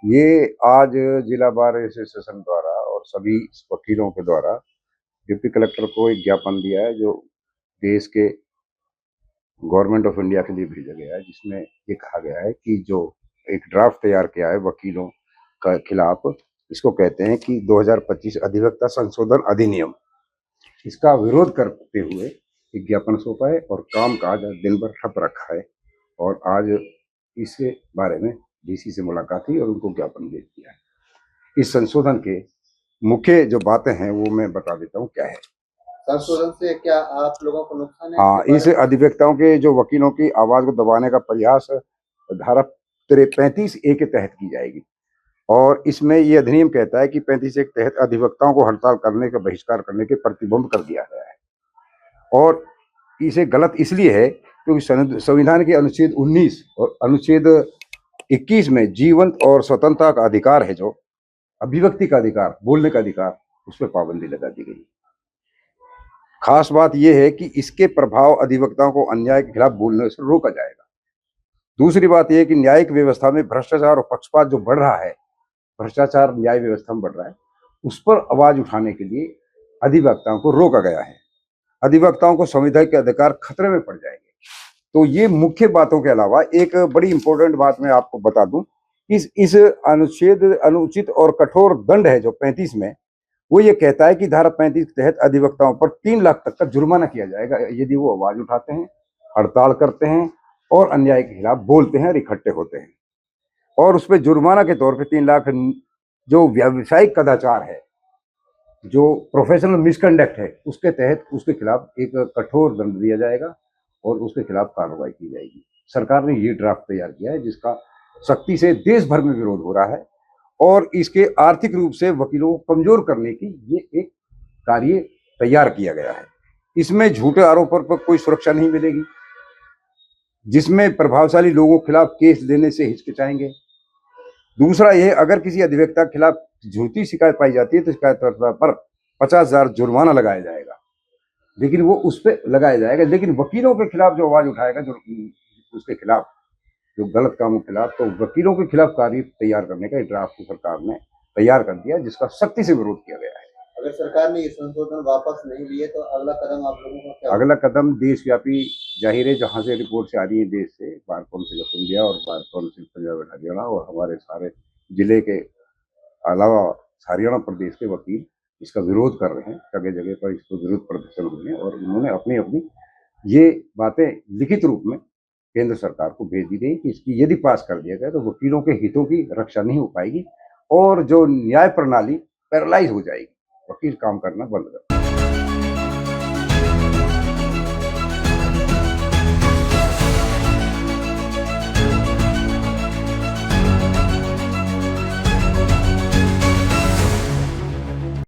ये आज जिला बार एसोसिएशन द्वारा और सभी वकीलों के द्वारा डिप्टी कलेक्टर को एक ज्ञापन दिया है, जो देश के गवर्नमेंट ऑफ इंडिया के लिए भेजा गया है, जिसमें ये कहा गया है कि जो एक ड्राफ्ट तैयार किया है वकीलों का खिलाफ, इसको कहते हैं कि 2025 अधिवक्ता संशोधन अधिनियम, इसका विरोध करते हुए एक ज्ञापन सौंपा है और काम काज दिन भर ठप रखा है। और आज इस बारे में डीसी से मुलाकात हुई और उनको ज्ञापन दे दिया है। इस संशोधन के मुख्य जो बातें हैं वो मैं बता देता हूँ क्या है। संशोधन से क्या आप लोगों को नुकसान है? हाँ, इस अधिवक्ताओं के जो वकीलों की आवाज को दबाने का प्रयास धारा 35A के तहत की जाएगी। और इसमें ये अधिनियम कहता है कि 35A के तहत अधिवक्ताओं को हड़ताल करने का बहिष्कार करने के प्रतिबंध कर दिया गया है। और इसे गलत इसलिए है क्योंकि संविधान के अनुच्छेद 19 और अनुच्छेद 21 में जीवंत और स्वतंत्रता का अधिकार है, जो अभिव्यक्ति का अधिकार, बोलने का अधिकार, उस पर पाबंदी लगा दी गई। खास बात यह है कि इसके प्रभाव अधिवक्ताओं को अन्याय के खिलाफ बोलने से रोका जाएगा। दूसरी बात यह है कि न्यायिक व्यवस्था में भ्रष्टाचार और पक्षपात जो बढ़ रहा है, भ्रष्टाचार न्याय व्यवस्था में बढ़ रहा है, उस पर आवाज उठाने के लिए अधिवक्ताओं को रोका गया है। अधिवक्ताओं को संवैधानिक अधिकार खतरे में पड़ जाएंगे। तो ये मुख्य बातों के अलावा एक बड़ी इंपॉर्टेंट बात मैं आपको बता दूं, इस अनुच्छेद अनुचित और कठोर दंड है जो 35 में, वो ये कहता है कि धारा 35 के तहत अधिवक्ताओं पर 3 लाख तक का जुर्माना किया जाएगा यदि वो आवाज उठाते हैं, हड़ताल करते हैं और अन्याय के खिलाफ बोलते हैं और इकट्ठे होते हैं। और उस पर जुर्माना के तौर पे 3 लाख, जो व्यावसायिक कदाचार है, जो प्रोफेशनल मिसकंडक्ट है, उसके तहत उसके खिलाफ एक कठोर दंड दिया जाएगा और उसके खिलाफ कार्रवाई की जाएगी। सरकार ने ये ड्राफ्ट तैयार किया है जिसका सख्ती से देश भर में विरोध हो रहा है और इसके आर्थिक रूप से वकीलों को कमजोर करने की ये एक कार्य तैयार किया गया है। इसमें झूठे आरोपों पर कोई सुरक्षा नहीं मिलेगी, जिसमें प्रभावशाली लोगों के खिलाफ केस देने से हिचकिचाएंगे। दूसरा ये, अगर किसी अधिवक्ता के खिलाफ झूठी शिकायत पाई जाती है तो शिकायत पर 50,000 जुर्माना लगाया जाएगा, लेकिन वो उस पर लगाया जाएगा। लेकिन वकीलों के खिलाफ जो आवाज उठाएगा, जो उसके खिलाफ जो गलत कामों के खिलाफ, तो वकीलों के खिलाफ कार्य तैयार करने का ड्राफ्ट सरकार ने तैयार कर दिया, जिसका सख्ती से विरोध किया गया है। अगर सरकार ने ये संशोधन वापस नहीं लिए तो अगला कदम आप लोगों का क्या? अगला कदम देशव्यापी, जाहिर है जहां से रिपोर्ट से आ रही है देश से, बार काउंसिल ऑफ इंडिया और bar council Punjab and Haryana और हमारे सारे जिले के अलावा हरियाणा प्रदेश के वकील इसका विरोध कर रहे हैं। जगह जगह पर इसको विरोध प्रदर्शन हुए हैं और उन्होंने अपनी अपनी ये बातें लिखित रूप में केंद्र सरकार को भेज दी गई कि इसकी यदि पास कर दिया गया तो वकीलों के हितों की रक्षा नहीं हो पाएगी और जो न्याय प्रणाली पैरालाइज हो जाएगी, वकील काम करना बंद कर